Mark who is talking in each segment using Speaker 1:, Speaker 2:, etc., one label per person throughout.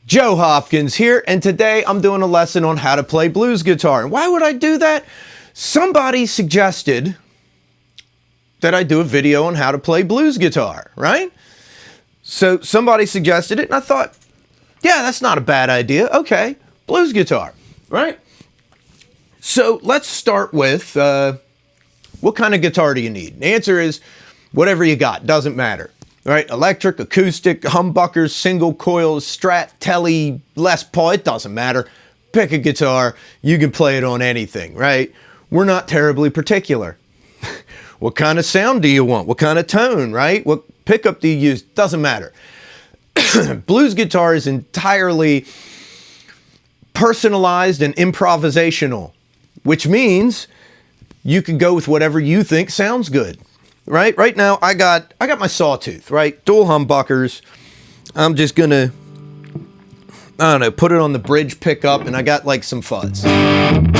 Speaker 1: Joe Hopkins here, and today I'm doing a lesson on how to play blues guitar. And why would I do that? Somebody suggested that I do a video on how to play blues guitar, right? So somebody suggested it, and I thought, yeah, that's not a bad idea. Okay, blues guitar, right? So let's start with, what kind of guitar do you need? The answer is whatever you got, doesn't matter. Right? Electric, acoustic, humbuckers, single coils, Strat, Tele, Les Paul, it doesn't matter. Pick a guitar, you can play it on anything, right? We're not terribly particular. What kind of sound do you want? What kind of tone, right? What pickup do you use? Doesn't matter. Blues guitar is entirely personalized and improvisational, which means you can go with whatever you think sounds good. Right now, I got my sawtooth, right? Dual humbuckers. I'm just gonna, I don't know, put it on the bridge pickup, and I got like some fuzz. Let me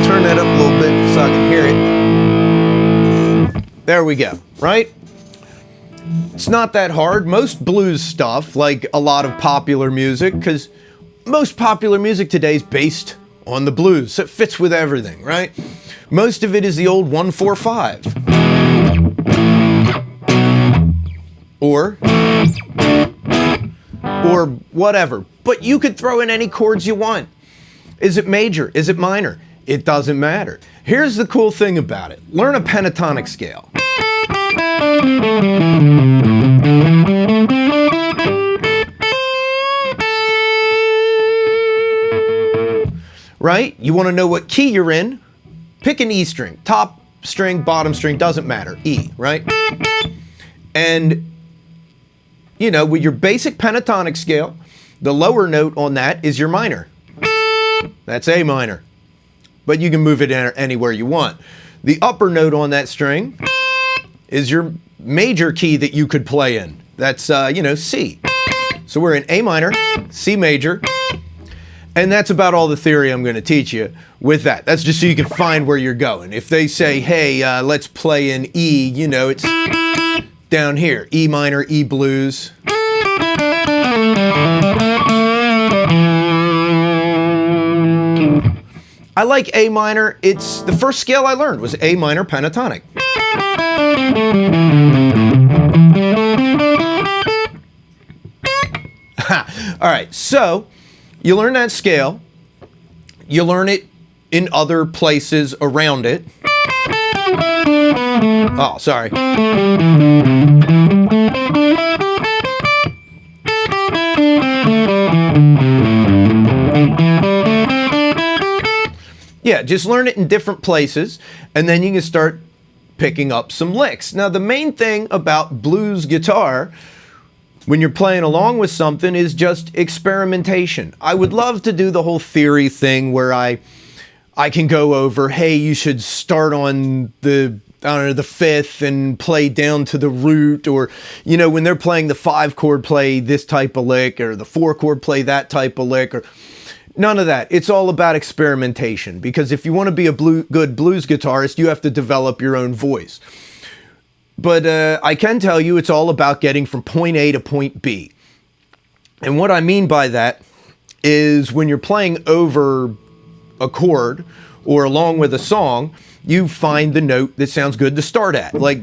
Speaker 1: turn that up a little bit so I can hear it. There we go, right? It's not that hard. Most blues stuff, like a lot of popular music, because most popular music today is based on the blues, so it fits with everything, right? Most of it is the old 1-4-5. Or whatever. But you could throw in any chords you want. Is it major? Is it minor? It doesn't matter. Here's the cool thing about it. Learn a pentatonic scale. Right? You want to know what key you're in? Pick an E string. Top string, bottom string, doesn't matter. E, right? And, you know, with your basic pentatonic scale, the lower note on that is your minor. That's A minor. But you can move it anywhere you want. The upper note on that string is your major key that you could play in. That's, you know, C. So we're in A minor, C major, and that's about all the theory I'm going to teach you with that. That's just so you can find where you're going. If they say, hey, let's play in E, you know, it's down here. E minor, E blues. I like A minor. It's the first scale I learned was A minor pentatonic. All right, so you learn that scale, you learn it in other places around it. Oh, sorry. Yeah, just learn it in different places, and then you can start picking up some licks. Now, the main thing about blues guitar when you're playing along with something is just experimentation. I would love to do the whole theory thing where I can go over, hey, you should start on the, I don't know, the fifth and play down to the root, or, you know, when they're playing the 5-chord, play this type of lick, or the 4-chord, play that type of lick, or none of that. It's all about experimentation, because if you want to be a good blues guitarist, you have to develop your own voice. But I can tell you it's all about getting from point A to point B. And what I mean by that is when you're playing over a chord or along with a song, you find the note that sounds good to start at. Like,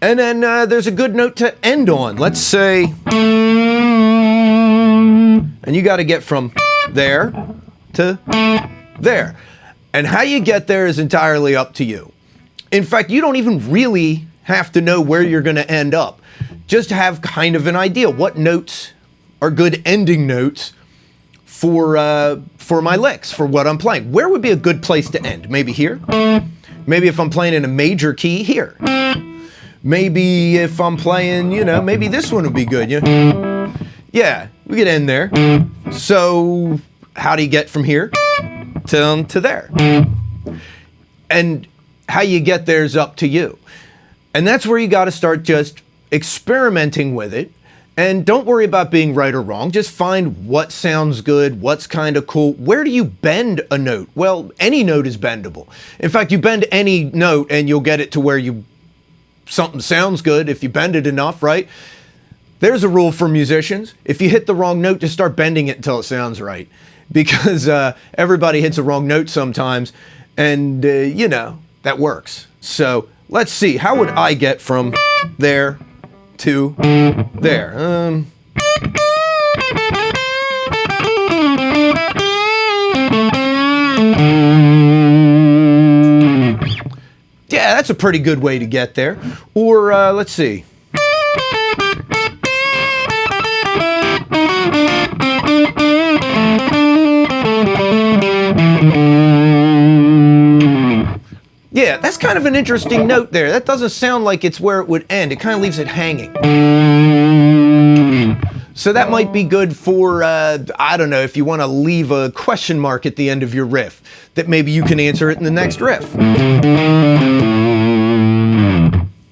Speaker 1: and then there's a good note to end on. Let's say, and you got to get from there to there. And how you get there is entirely up to you. In fact, you don't even really have to know where you're going to end up. Just have kind of an idea. What notes are good ending notes for my licks, for what I'm playing? Where would be a good place to end? Maybe here? Maybe if I'm playing in a major key, here. Maybe if I'm playing, you know, maybe this one would be good. Yeah, we could end there. So how do you get from here to there? And how you get there is up to you. And that's where you got to start just experimenting with it. And don't worry about being right or wrong. Just find what sounds good, what's kind of cool. Where do you bend a note? Well, any note is bendable. In fact, you bend any note and you'll get it to where you something sounds good if you bend it enough, right? There's a rule for musicians. If you hit the wrong note, just start bending it until it sounds right. Because everybody hits a wrong note sometimes, and you know, that works. So let's see, how would I get from there to there? Yeah, that's a pretty good way to get there. Or let's see. Yeah, that's kind of an interesting note there. That doesn't sound like it's where it would end. It kind of leaves it hanging. So that might be good for, I don't know, if you want to leave a question mark at the end of your riff, that maybe you can answer it in the next riff.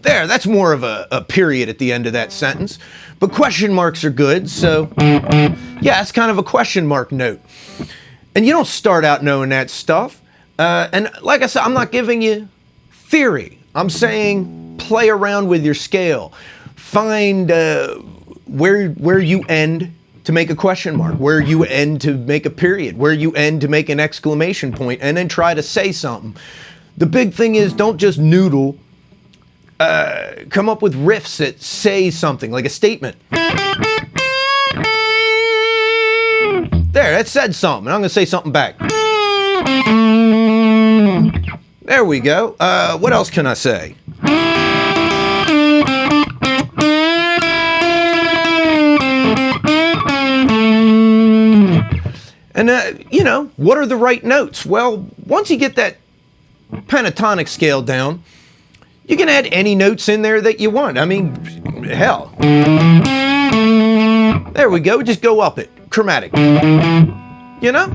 Speaker 1: There, that's more of a period at the end of that sentence. But question marks are good, so yeah, it's kind of a question mark note. And you don't start out knowing that stuff. And like I said, I'm not giving you theory. I'm saying play around with your scale. Find where you end to make a question mark, where you end to make a period, where you end to make an exclamation point, and then try to say something. The big thing is, don't just noodle. Come up with riffs that say something, like a statement. There, that said something. I'm going to say something back. There we go. What else can I say? And, you know, what are the right notes? Well, once you get that pentatonic scale down, you can add any notes in there that you want. I mean, hell. There we go. Just go up it. Chromatic. You know?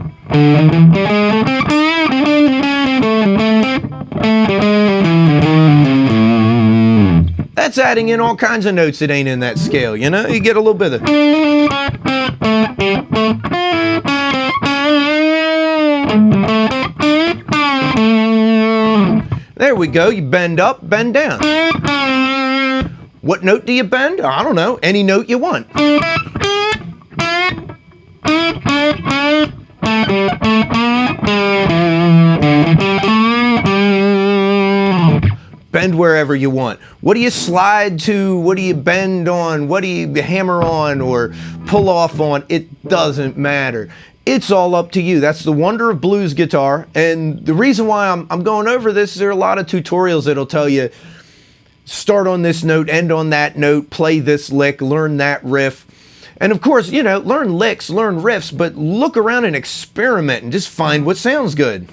Speaker 1: That's adding in all kinds of notes that ain't in that scale, you know? You get a little bit of... There we go. You bend up, bend down. What note do you bend? I don't know. Any note you want. Bend wherever you want. What do you slide to? What do you bend on? What do you hammer on or pull off on? It doesn't matter. It's all up to you. That's the wonder of blues guitar. And the reason why I'm going over this is there are a lot of tutorials that'll tell you start on this note, end on that note, play this lick, learn that riff. And of course, you know, learn licks, learn riffs, but look around and experiment and just find what sounds good.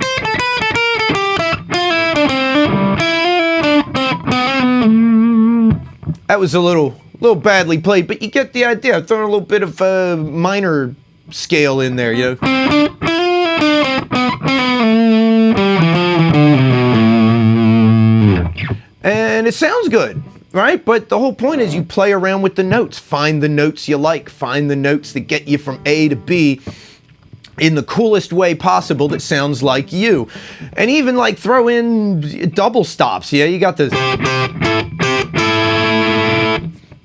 Speaker 1: That was a little badly played, but you get the idea. I'm throwing a little bit of minor scale in there, you know. And it sounds good, right? But the whole point is you play around with the notes. Find the notes you like. Find the notes that get you from A to B in the coolest way possible that sounds like you. And even like throw in double stops. Yeah, you got this.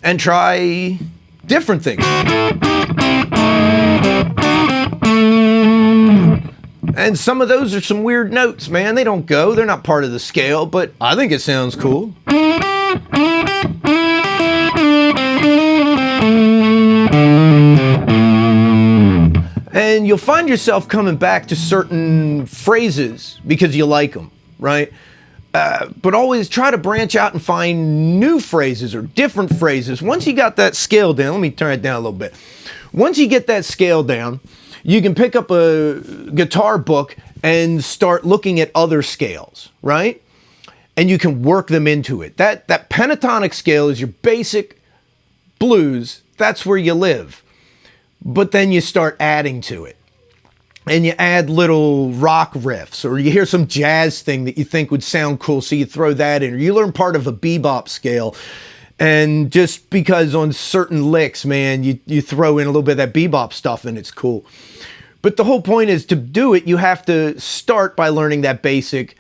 Speaker 1: And try different things. And some of those are some weird notes, man. They don't go. They're not part of the scale, but I think it sounds cool. And you'll find yourself coming back to certain phrases because you like them, right? But always try to branch out and find new phrases or different phrases. Once you got that scale down, let me turn it down a little bit. Once you get that scale down, you can pick up a guitar book and start looking at other scales, right? And you can work them into it. That pentatonic scale is your basic blues. That's where you live. But then you start adding to it. And you add little rock riffs, or you hear some jazz thing that you think would sound cool, so you throw that in. Or you learn part of a bebop scale, and just because on certain licks, man, you throw in a little bit of that bebop stuff and it's cool. But the whole point is to do it, you have to start by learning that basic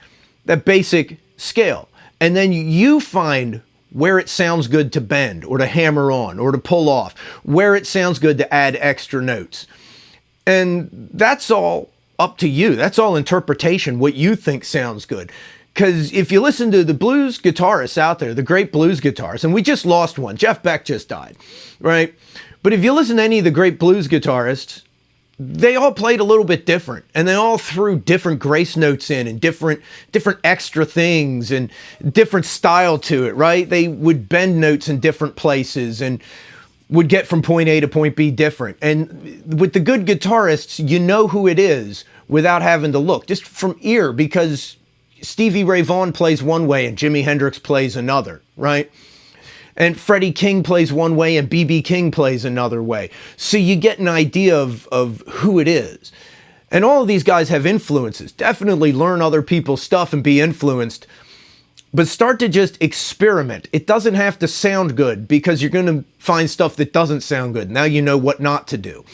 Speaker 1: scale. And then you find where it sounds good to bend or to hammer on or to pull off, where it sounds good to add extra notes. And that's all up to you. That's all interpretation, what you think sounds good. Because if you listen to the blues guitarists out there, the great blues guitarists, and we just lost one, Jeff Beck just died, right? But if you listen to any of the great blues guitarists, they all played a little bit different, and they all threw different grace notes in and different extra things and different style to it, right? They would bend notes in different places and would get from point A to point B different. And with the good guitarists, you know who it is without having to look, just from ear, because Stevie Ray Vaughan plays one way and Jimi Hendrix plays another, right? And Freddie King plays one way and B.B. King plays another way. So you get an idea of who it is. And all of these guys have influences. Definitely learn other people's stuff and be influenced. But start to just experiment. It doesn't have to sound good, because you're going to find stuff that doesn't sound good. Now you know what not to do.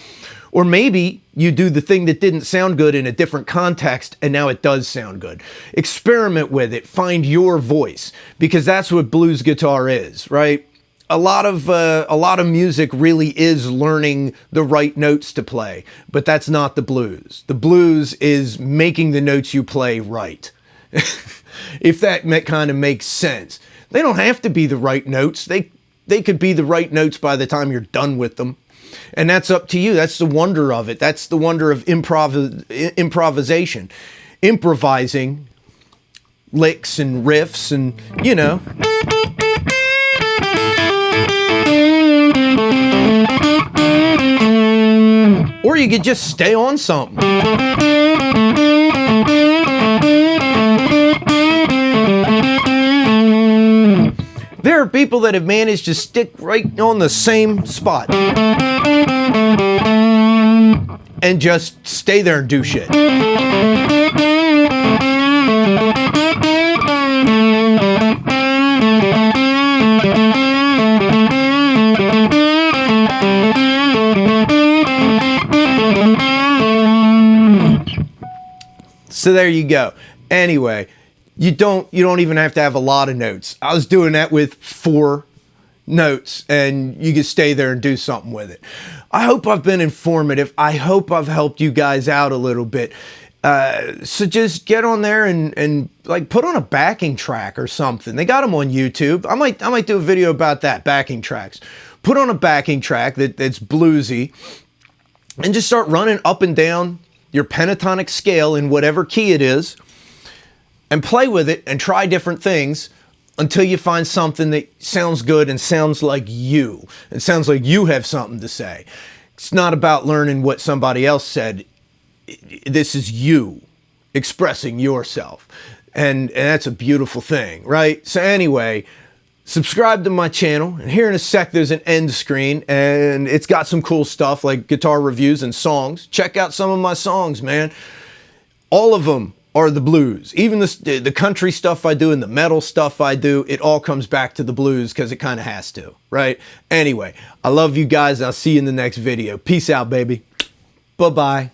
Speaker 1: Or maybe you do the thing that didn't sound good in a different context and now it does sound good. Experiment with it. Find your voice, because that's what blues guitar is, right? A lot of music really is learning the right notes to play, but that's not the blues. The blues is making the notes you play right. If that kind of makes sense. They don't have to be the right notes. They could be the right notes by the time you're done with them. And that's up to you. That's the wonder of it. That's the wonder of improvisation. Improvising licks and riffs and, you know. Or you could just stay on something. There are people that have managed to stick right on the same spot and just stay there and do shit. So there you go. Anyway, you don't even have to have a lot of notes. I was doing that with 4 notes, and you can stay there and do something with it. I hope I've been informative. I hope I've helped you guys out a little bit. So just get on there and like put on a backing track or something. They got them on YouTube. I might do a video about that, backing tracks. Put on a backing track that's bluesy and just start running up and down your pentatonic scale in whatever key it is, and play with it and try different things until you find something that sounds good and sounds like you. It sounds like you have something to say. It's not about learning what somebody else said. This is you expressing yourself. And that's a beautiful thing, right? So anyway, subscribe to my channel. And here in a sec, there's an end screen, and it's got some cool stuff like guitar reviews and songs. Check out some of my songs, man. All of them are the blues. Even the country stuff I do and the metal stuff I do, it all comes back to the blues because it kind of has to, right? Anyway, I love you guys. I'll see you in the next video. Peace out, baby. Bye-bye.